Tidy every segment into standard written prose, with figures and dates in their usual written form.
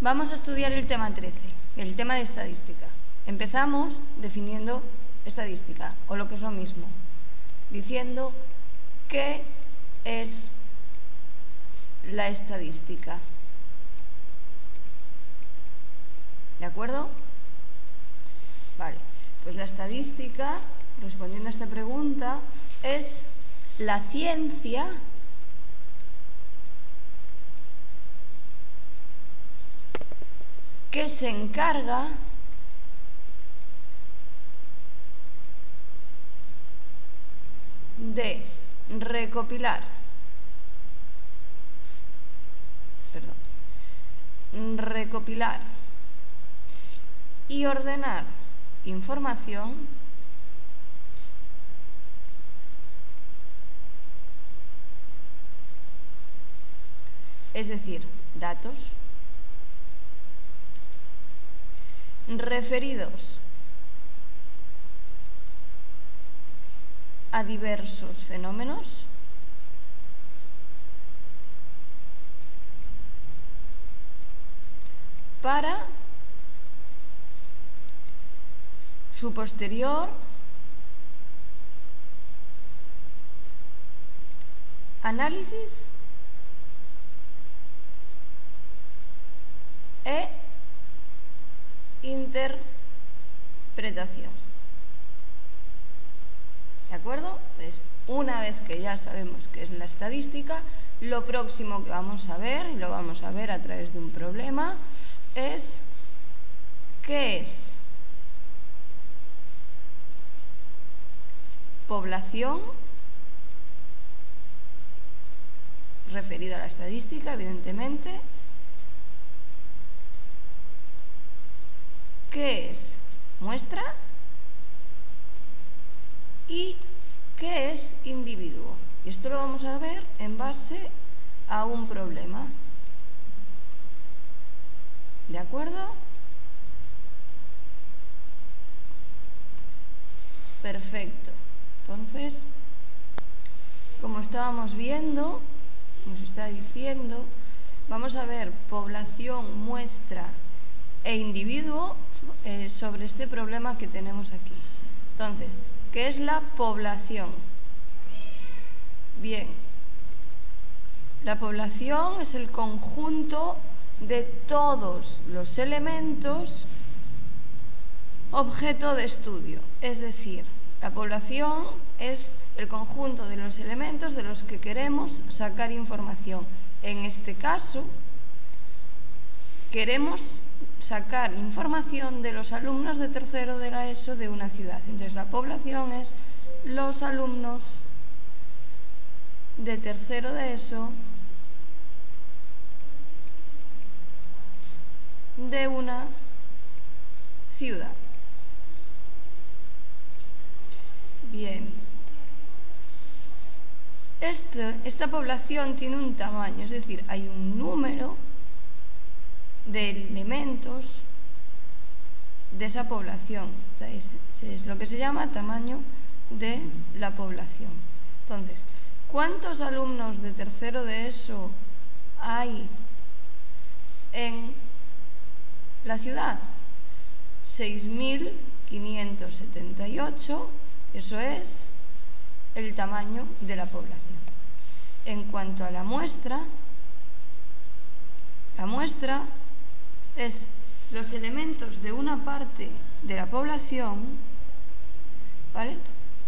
Vamos a estudiar el tema 13, el tema de estadística. Empezamos definiendo estadística, o lo que es lo mismo, diciendo qué es la estadística. ¿De acuerdo? Vale, pues la estadística, respondiendo a esta pregunta, es la ciencia que se encarga de recopilar y ordenar información es decir, datos referidos a diversos fenómenos para su posterior análisis e interpretación. ¿De acuerdo? Entonces, una vez que ya sabemos qué es la estadística, lo próximo que vamos a ver, y lo vamos a ver a través de un problema, es qué es población, referida a la estadística, evidentemente. ¿Qué es muestra? ¿Y qué es individuo? Y esto lo vamos a ver en base a un problema. ¿De acuerdo? Perfecto. Entonces, como estábamos viendo, nos está diciendo, vamos a ver población, muestra e individuo sobre este problema que tenemos aquí. Entonces, ¿qué es la población? Bien, la población es el conjunto de todos los elementos objeto de estudio. Es decir, la población es el conjunto de los elementos de los que queremos sacar información. En este caso, queremos sacar información de los alumnos de tercero de la ESO de una ciudad. Entonces, la población es los alumnos de tercero de ESO de una ciudad. Bien. Esta población tiene un tamaño, es decir, hay un número de elementos de esa población. Es lo que se llama tamaño de la población. Entonces, ¿cuántos alumnos de tercero de ESO hay en la ciudad? 6.578, eso es el tamaño de la población. En cuanto a la muestra es los elementos de una parte de la población, ¿vale?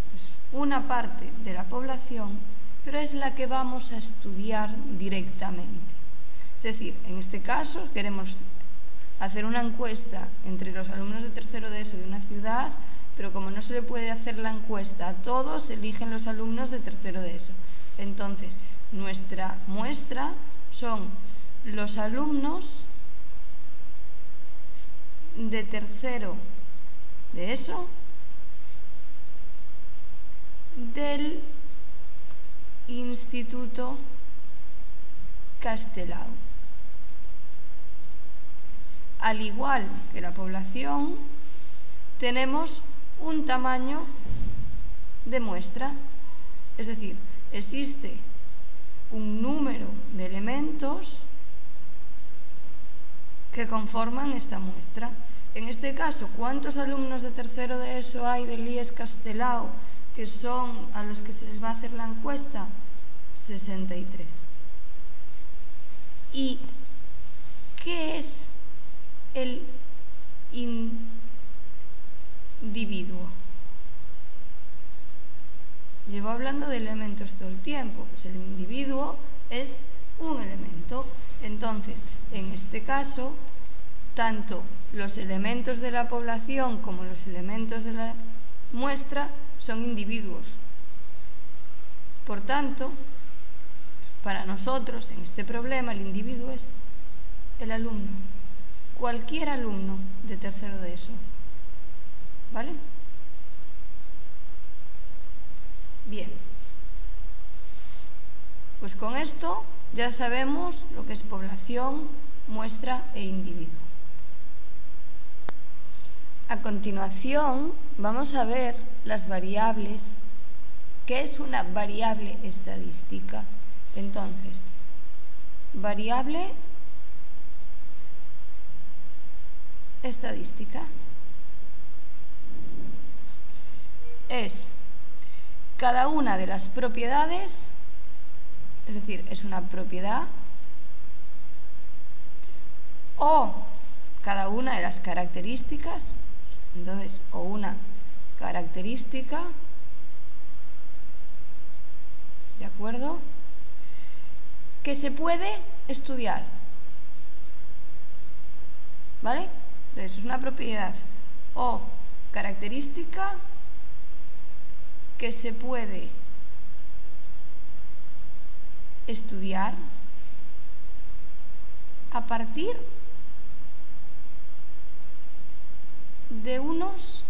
Pues una parte de la población, pero es la que vamos a estudiar directamente. Es decir, en este caso queremos hacer una encuesta entre los alumnos de tercero de ESO de una ciudad, pero como no se le puede hacer la encuesta a todos, eligen los alumnos de tercero de ESO. Entonces, nuestra muestra son los alumnos de tercero de ESO del Instituto Castelao. Al igual que la población, tenemos un tamaño de muestra, es decir, existe un número de elementos que conforman esta muestra. En este caso, ¿cuántos alumnos de tercero de ESO hay del IES Castelao que son a los que se les va a hacer la encuesta? 63. ¿Y qué es el individuo? Llevo hablando de elementos todo el tiempo. Pues el individuo es un elemento. Entonces, en este caso, tanto los elementos de la población como los elementos de la muestra son individuos. Por tanto, para nosotros, en este problema, el individuo es el alumno. Cualquier alumno de tercero de ESO. ¿Vale? Bien. Pues con esto ya sabemos lo que es población, muestra e individuo. A continuación vamos a ver las variables. ¿Qué es una variable estadística? Entonces, variable estadística es cada una de las propiedades, es decir, es una propiedad, o cada una de las características, entonces, o una característica, ¿de acuerdo?, que se puede estudiar, ¿vale? Entonces, es una propiedad o característica que se puede estudiar a partir de unos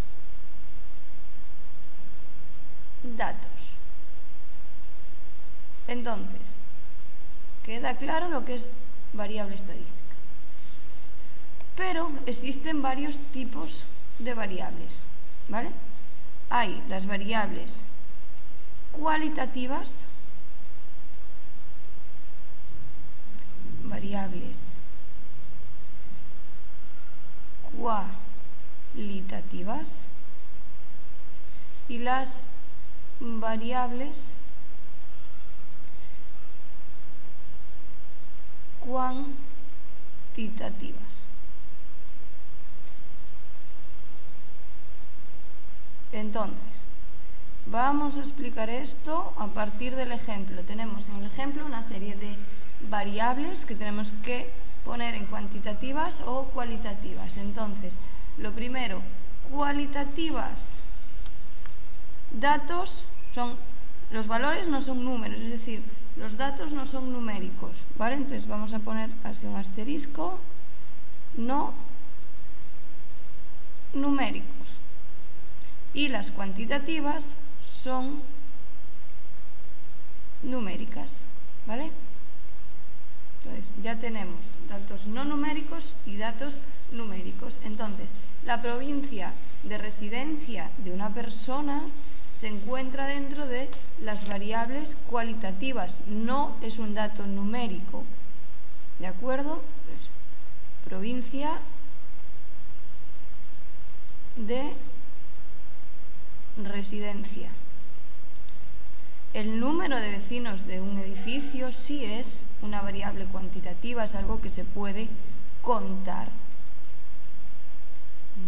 datos. Entonces, queda claro lo que es variable estadística. Pero existen varios tipos de variables, ¿vale? Hay las variables cualitativas, variables cualitativas y las variables cuantitativas. Entonces, vamos a explicar esto a partir del ejemplo. Tenemos en el ejemplo una serie de variables que tenemos que poner en cuantitativas o cualitativas. Entonces, lo primero, cualitativas. Datos son, los valores no son números, es decir, los datos no son numéricos, ¿vale? Entonces vamos a poner así un asterisco, no numéricos. Y las cuantitativas son numéricas, ¿vale? Entonces ya tenemos datos no numéricos y datos numéricos. Entonces, la provincia de residencia de una persona se encuentra dentro de las variables cualitativas, no es un dato numérico, ¿de acuerdo? Pues, provincia de residencia. El número de vecinos de un edificio sí es una variable cuantitativa, es algo que se puede contar.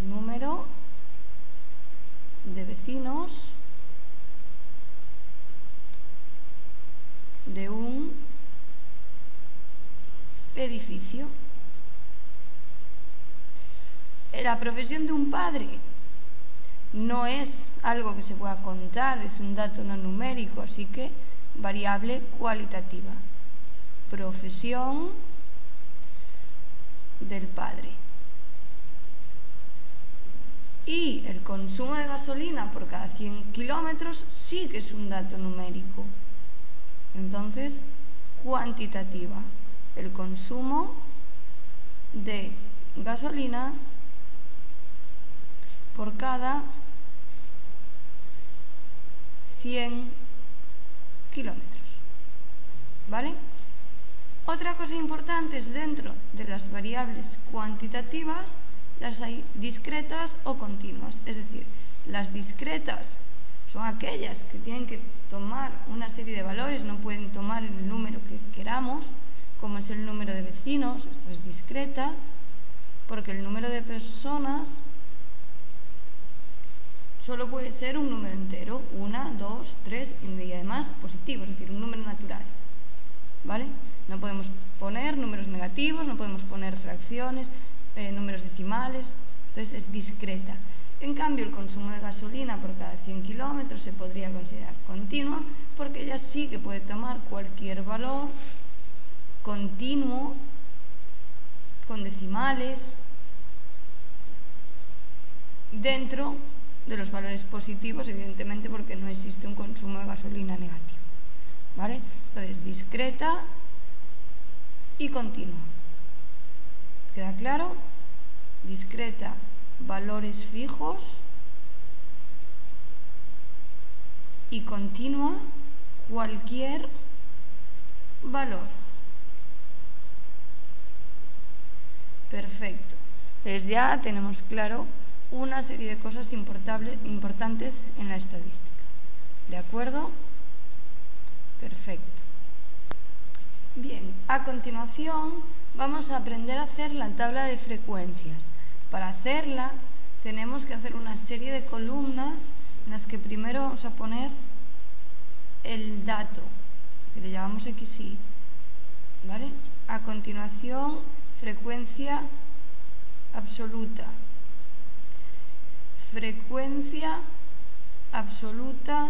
Número de vecinos de un edificio. La profesión de un padre no es algo que se pueda contar, es un dato no numérico, así que variable cualitativa. Profesión del padre. Y el consumo de gasolina por cada 100 kilómetros sí que es un dato numérico. Entonces, cuantitativa. El consumo de gasolina por cada 100 kilómetros. ¿Vale? Otra cosa importante es dentro de las variables cuantitativas las hay discretas o continuas. Es decir, las discretas son aquellas que tienen que tomar una serie de valores, no pueden tomar el número que queramos, como es el número de vecinos, esto es discreta, porque el número de personas solo puede ser un número entero, 1, 2, 3 y además positivo, es decir, un número natural, ¿vale? No podemos poner números negativos, no podemos poner fracciones, números decimales, entonces es discreta. En cambio, el consumo de gasolina por cada 100 kilómetros se podría considerar continua, porque ella sí que puede tomar cualquier valor continuo, con decimales, dentro de los valores positivos, evidentemente, porque no existe un consumo de gasolina negativo, ¿vale? Entonces, discreta y continua. ¿Queda claro? Discreta, valores fijos, y continua, cualquier valor. Perfecto. Pues ya tenemos claro una serie de cosas importantes en la estadística. ¿De acuerdo? Perfecto. Bien, a continuación vamos a aprender a hacer la tabla de frecuencias. Para hacerla tenemos que hacer una serie de columnas en las que primero vamos a poner el dato, que le llamamos XY, ¿vale? A continuación, frecuencia absoluta. Frecuencia absoluta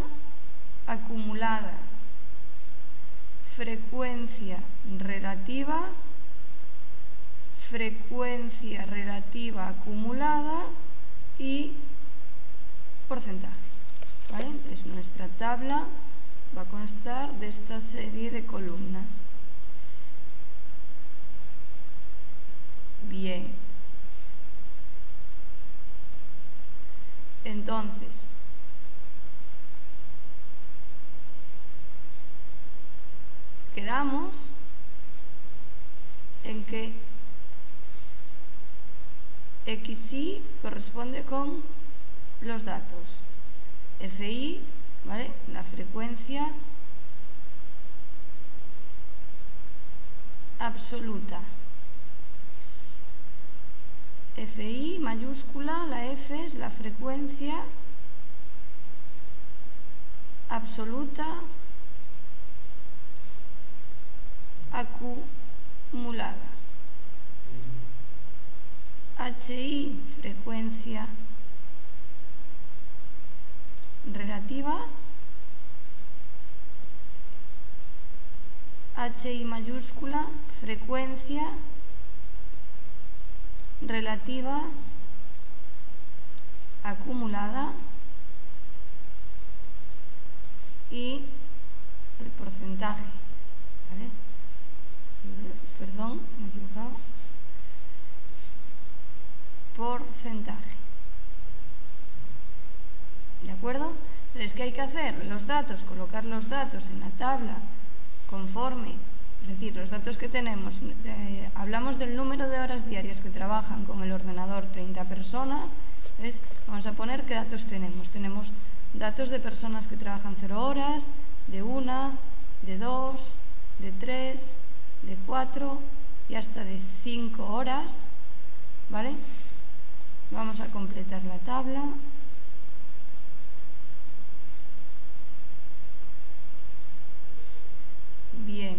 acumulada. Frecuencia relativa. Frecuencia relativa acumulada y porcentaje, ¿vale? Entonces nuestra tabla va a constar de esta serie de columnas. Bien. Entonces, quedamos en que XY corresponde con los datos. FI, ¿vale? La frecuencia absoluta. FI mayúscula, la F es la frecuencia absoluta acumulada. HI, frecuencia relativa. HI mayúscula, frecuencia relativa acumulada, y el porcentaje, ¿vale? Perdón, me he equivocado. Porcentaje. ¿De acuerdo? Entonces, ¿qué hay que hacer? Los datos, colocar los datos en la tabla conforme, es decir, los datos que tenemos, hablamos del número de horas diarias que trabajan con el ordenador 30 personas, entonces vamos a poner qué datos tenemos. Tenemos datos de personas que trabajan 0 horas, de 1, de 2, de 3, de 4 y hasta de 5 horas, ¿vale? Vamos a completar la tabla. Bien,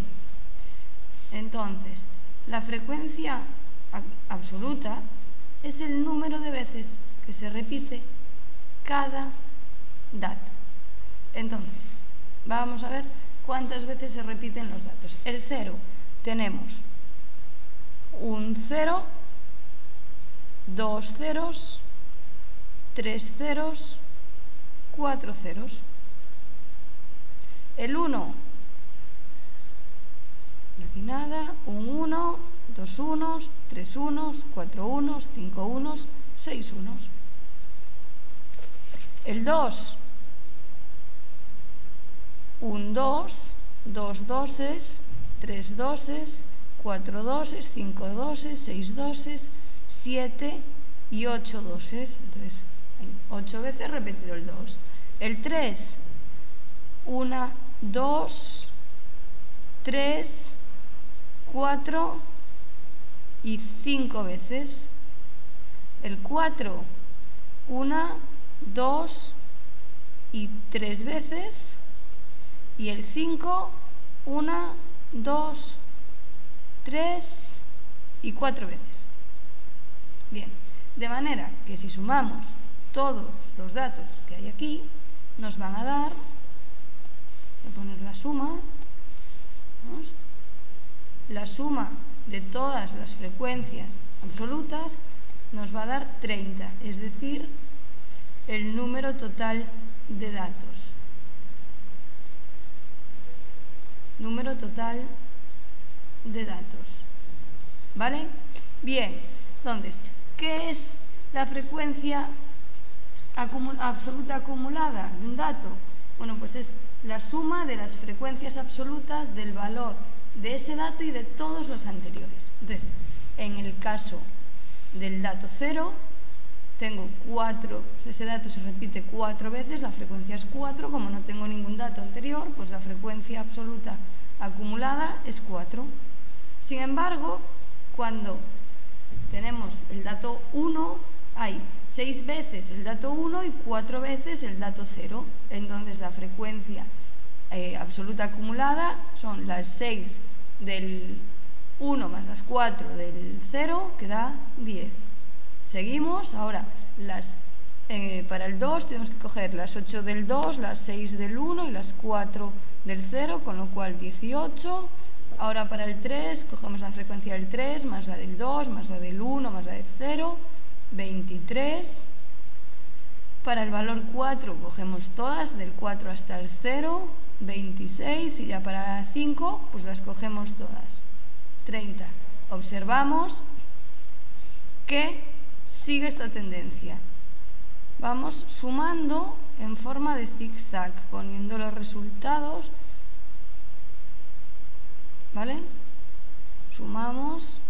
entonces, la frecuencia absoluta es el número de veces que se repite cada dato. Entonces, vamos a ver cuántas veces se repiten los datos. El 0, tenemos un 0, 2 ceros, 3 ceros, 4 ceros. El 1, aquí nada, un 1, 2 unos, 3 unos, 4 unos, 5 unos, 6 unos. El 2, un 2, 2 doses, 3 doses, 4 doses, 5 doses, 6 doses, 7 y 8 doses. Entonces, 8 veces repetido el 2. El 3, 1, 2, 3, 4 y 5 veces. El 4, 1, 2 y 3 veces. Y el 5, 1, 2, 3 y 4 veces. Bien, de manera que si sumamos todos los datos que hay aquí, nos van a dar, voy a poner la suma, ¿vamos? La suma de todas las frecuencias absolutas nos va a dar 30, es decir, el número total de datos. Número total de datos. ¿Vale? Bien, entonces, ¿qué es la frecuencia absoluta acumulada de un dato? Bueno, pues es la suma de las frecuencias absolutas del valor de ese dato y de todos los anteriores. Entonces, en el caso del dato 0, tengo 4, ese dato se repite 4 veces, la frecuencia es 4, como no tengo ningún dato anterior, pues la frecuencia absoluta acumulada es 4. Sin embargo, cuando tenemos el dato 1, hay 6 veces el dato 1 y 4 veces el dato 0. Entonces la frecuencia absoluta acumulada son las 6 del 1 más las 4 del 0, que da 10. Seguimos, ahora para el 2 tenemos que coger las 8 del 2, las 6 del 1 y las 4 del 0, con lo cual 18. Ahora para el 3 cogemos la frecuencia del 3 más la del 2 más la del 1 más la del 0, 23. Para el valor 4 cogemos todas, del 4 hasta el 0, 26, y ya para 5 pues las cogemos todas, 30. Observamos que sigue esta tendencia. Vamos sumando en forma de zigzag, poniendo los resultados, ¿vale? Sumamos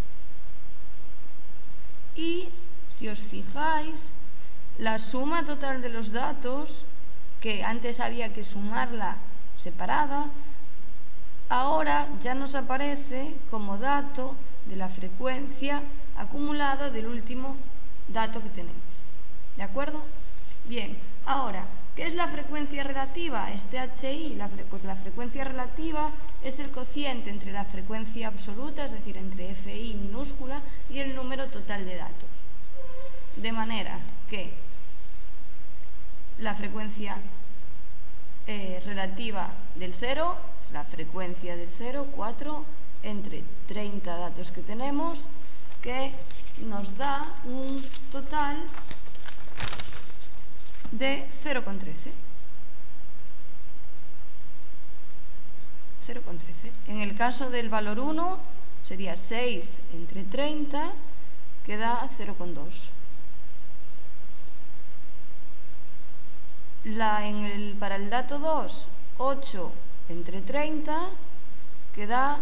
y, si os fijáis, la suma total de los datos, que antes había que sumarla separada, ahora ya nos aparece como dato de la frecuencia acumulada del último dato que tenemos. ¿De acuerdo? Bien, ahora, ¿qué es la frecuencia relativa? Este HI, pues la frecuencia relativa es el cociente entre la frecuencia absoluta, es decir, entre FI minúscula, y el número total de datos. De manera que la frecuencia relativa del 0, la frecuencia del 0, 4, entre 30 datos que tenemos, que nos da un total de 0,13. 0,13. En el caso del valor 1 sería 6 entre 30, que da 0,2. Para el dato 2, 8 entre 30, que da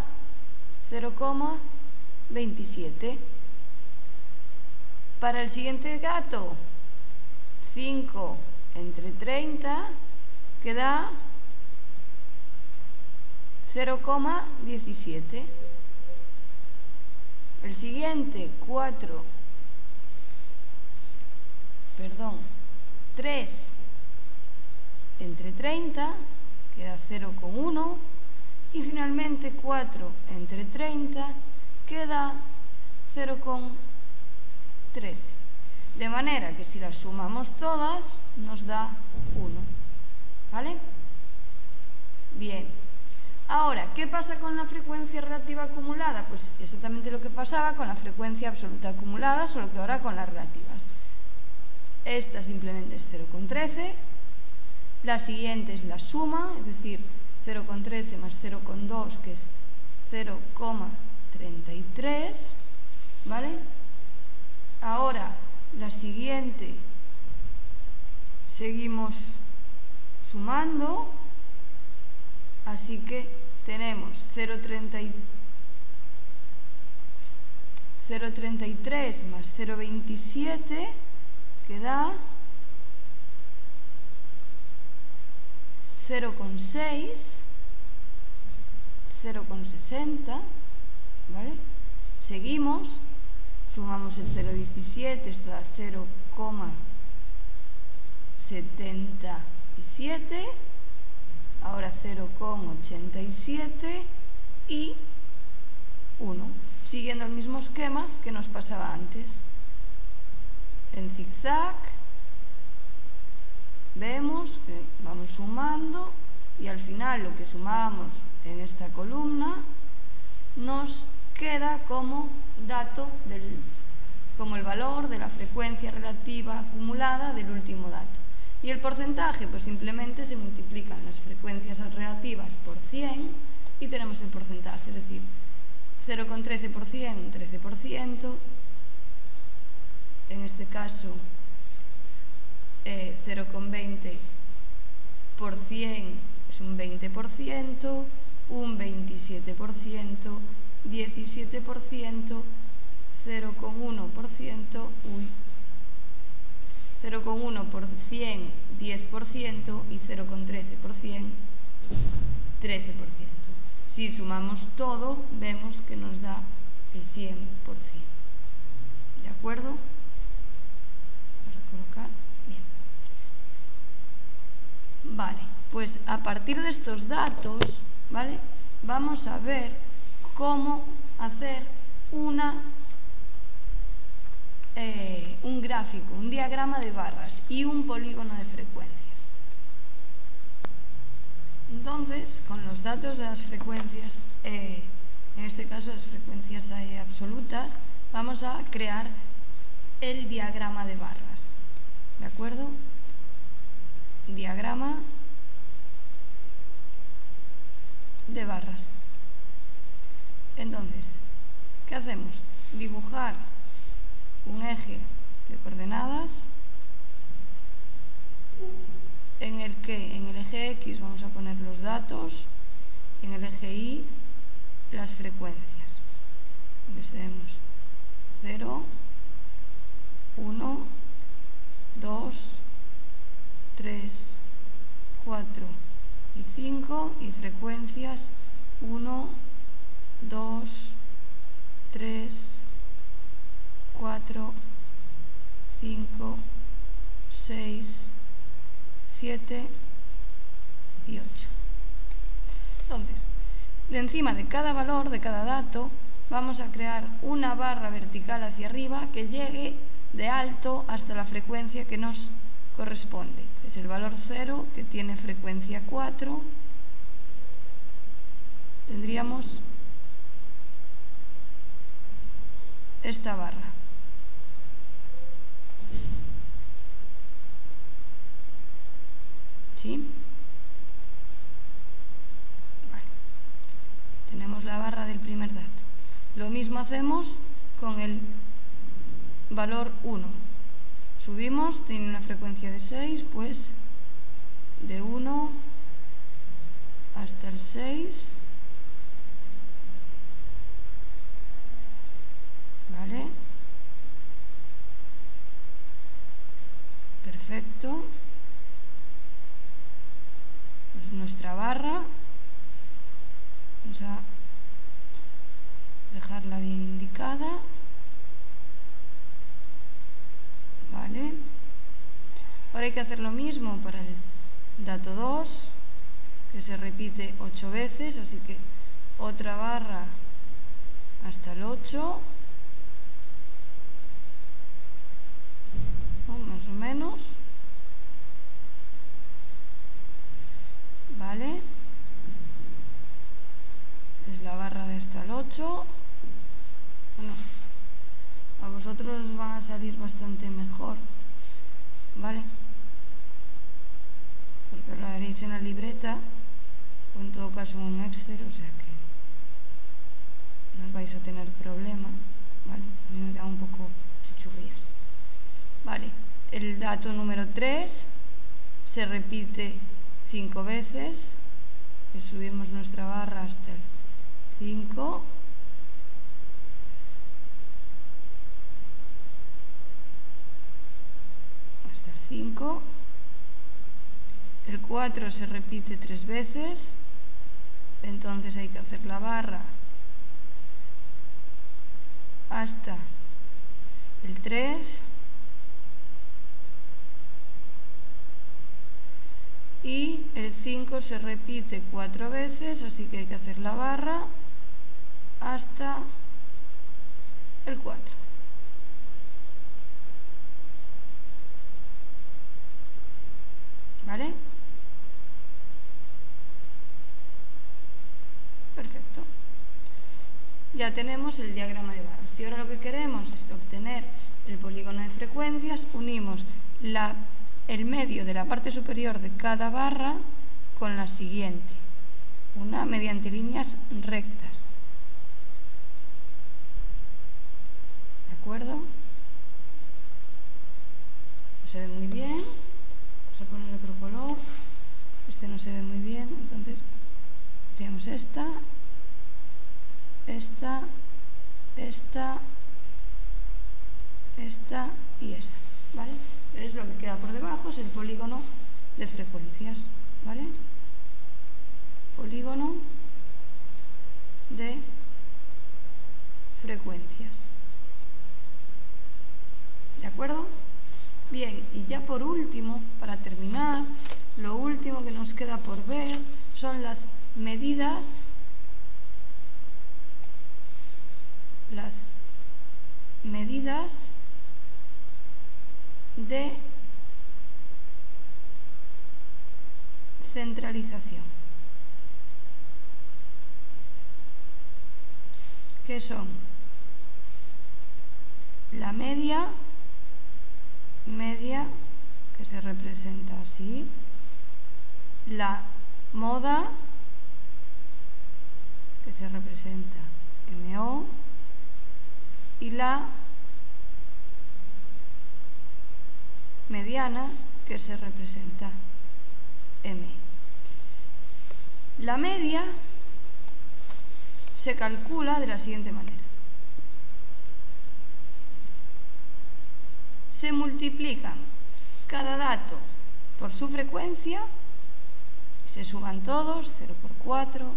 0,27. Para el siguiente dato, 5 entre 30, que da 0,17. El siguiente, 3 entre 30, que da 0,1. Y finalmente 4 entre 30, que da 0,13. De manera que si las sumamos todas, nos da 1. ¿Vale? Bien. Ahora, ¿qué pasa con la frecuencia relativa acumulada? Pues exactamente lo que pasaba con la frecuencia absoluta acumulada, solo que ahora con las relativas. Esta simplemente es 0,13. La siguiente es la suma, es decir, 0,13 más 0,2, que es 0,33. ¿Vale? Ahora, la siguiente, seguimos sumando, así que tenemos 0,33 más 0,27 que da 0,6, 0,60, ¿vale? Seguimos, sumamos el 0,17, esto da 0,77, ahora 0,87 y 1, siguiendo el mismo esquema que nos pasaba antes. En zigzag vemos que vamos sumando y al final lo que sumábamos en esta columna nos queda como dato como el valor de la frecuencia relativa acumulada del último dato. Y el porcentaje, pues simplemente se multiplican las frecuencias relativas por 100 y tenemos el porcentaje, es decir, 0,13%, 13%, en este caso 0,20 por 100 es un 20%, un 27%, 17%, 0,1%, 0,1 por 100, 10% y 0,13 por 100, 13%. Si sumamos todo, vemos que nos da el 100%. ¿De acuerdo? Vamos a colocar. Bien. Vale, pues a partir de estos datos, ¿vale? Vamos a ver cómo hacer un gráfico, un diagrama de barras y un polígono de frecuencias. Entonces, con los datos de las frecuencias, en este caso las frecuencias absolutas, vamos a crear el diagrama de barras. ¿De acuerdo? Diagrama de barras. Entonces, ¿qué hacemos? Dibujar un eje de coordenadas en el que en el eje X vamos a poner los datos y en el eje Y las frecuencias. Entonces tenemos 0, 1, 2, 3, 4 y 5 y frecuencias 1, 2, 3, 4, 5, 6, 7 y 8. Entonces, de encima de cada valor, de cada dato, vamos a crear una barra vertical hacia arriba que llegue de alto hasta la frecuencia que nos corresponde. Es el valor 0, que tiene frecuencia 4. Tendríamos esta barra. ¿Sí? Vale. Tenemos la barra del primer dato. Lo mismo hacemos con el valor 1. Subimos, tiene una frecuencia de 6, pues de 1 hasta el 6. ¿Vale? Perfecto. Pues nuestra barra, vamos a dejarla bien indicada. ¿Vale? Ahora hay que hacer lo mismo para el dato 2, que se repite 8 veces, así que otra barra hasta el 8. Más o menos. ¿Vale? Es la barra de hasta el 8. Bueno, a vosotros os van a salir bastante mejor, ¿vale? Porque lo haréis en la libreta o en todo caso en un Excel, o sea que no vais a tener problema, ¿vale? A mí me quedan un poco chuchurrías. Vale, el dato número 3 se repite 5 veces, que subimos nuestra barra hasta el 5, hasta el 5, el 4 se repite 3 veces, entonces hay que hacer la barra hasta el 3, y el 5 se repite 4 veces, así que hay que hacer la barra hasta el 4. ¿Vale? Perfecto. Ya tenemos el diagrama de barras. Si ahora lo que queremos es obtener el polígono de frecuencias, unimos el medio de la parte superior de cada barra con la siguiente, una mediante líneas rectas. ¿De acuerdo? No se ve muy bien. Vamos a poner otro color. Este no se ve muy bien, entonces tenemos esta y esa, ¿vale? Entonces lo que queda por debajo es el polígono de frecuencias, ¿vale? Polígono de frecuencias. ¿De acuerdo? Bien, y ya por último, para terminar, lo último que nos queda por ver son las medidas de centralización, que son la media, que se representa así, la moda, que se representa MO, y la mediana, que se representa M. La media se calcula de la siguiente manera. Se multiplican cada dato por su frecuencia, se suman todos, 0 por 4,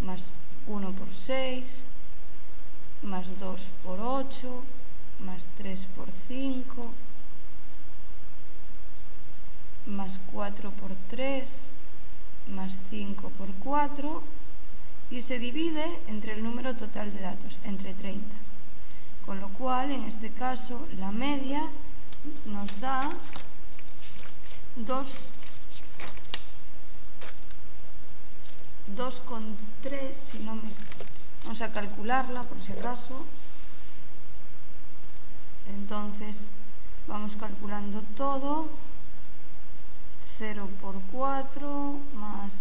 más 1 por 6, más 2 por 8, más 3 por 5, más 4 por 3, más 5 por 4, y se divide entre el número total de datos, entre 30. Con lo cual, en este caso, la media nos da 2,3, si no me... Vamos a calcularla por si acaso. Entonces, vamos calculando todo. 0 por 4, más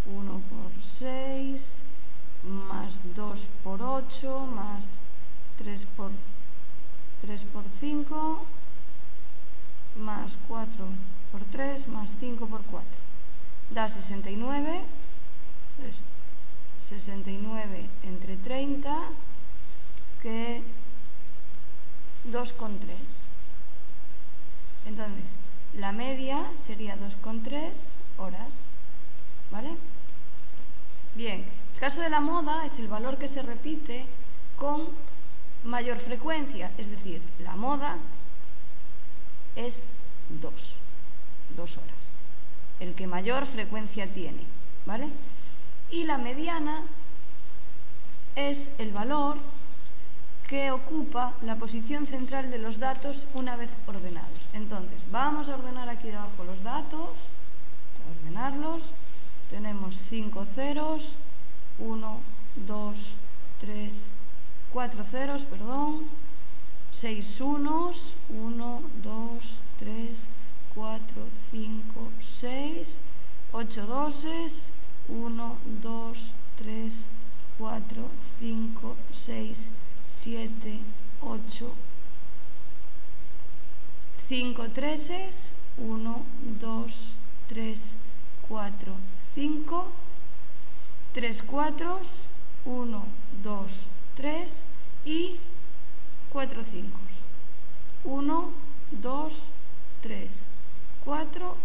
1 por 6, más 2 por 8, más 3 por 5, más 4 por 3, más 5 por 4. Da 69. Entonces, 69 entre 30, que 2,3. Entonces, la media sería 2,3 horas, ¿vale? Bien, el caso de la moda es el valor que se repite con mayor frecuencia, es decir, la moda es 2 horas, el que mayor frecuencia tiene, ¿vale? Y la mediana es el valor que ocupa la posición central de los datos una vez ordenados. Entonces, vamos a ordenar aquí debajo los datos, para ordenarlos. Tenemos 5 ceros, 1, 2, 3, 4 ceros, perdón, 6 unos, 1, 2, 3, 4, 5, 6, 8 doses, 1, 2, 3, 4, 5, 6, 7, 8, 5 treses, 1, 2, 3, 4, 5, 3 cuatros, 1, 2, 3 y 4 5. 1, 2, 3, 4,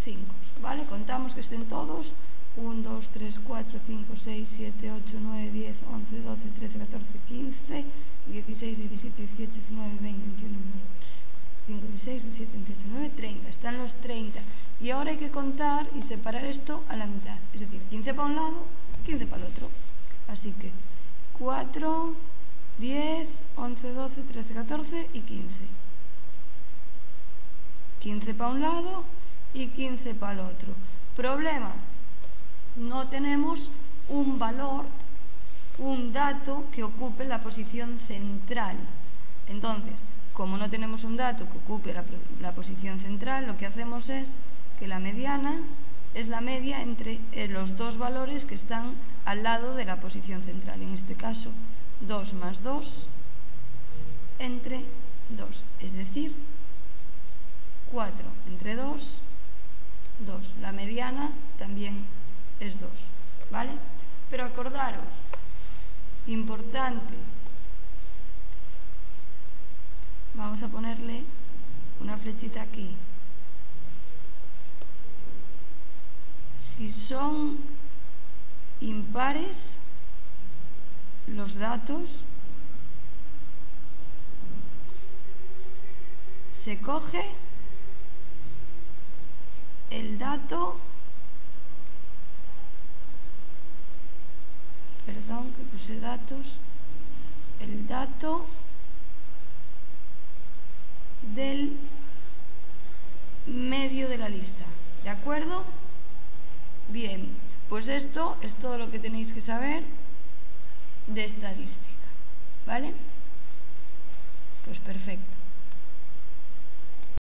5. ¿Vale? Contamos que estén todos. 1, 2, 3, 4, 5, 6, 7, 8, 9, 10, 11, 12, 13, 14, 15, 16, 17, 18, 19, 20, 21, 22, 26, 27, 28, 29, 30. Están los 30. Y ahora hay que contar y separar esto a la mitad. Es decir, 15 para un lado, 15 para el otro. Así que 4, 10, 11, 12, 13, 14 y 15. 15 para un lado y 15 para el otro. Problema, no tenemos un valor, un dato que ocupe la posición central. Entonces, como no tenemos un dato que ocupe la posición central, lo que hacemos es que la mediana es la media entre los dos valores que están al lado de la posición central. En este caso, 2 más 2 entre 2, es decir, 4 entre 2, 2. La mediana también es 2, ¿vale? Pero acordaros, importante, vamos a ponerle una flechita aquí. Si son impares los datos, se coge el dato, perdón que puse datos, el dato del medio de la lista, ¿de acuerdo? Bien, pues esto es todo lo que tenéis que saber de estadística, ¿vale? Pues perfecto.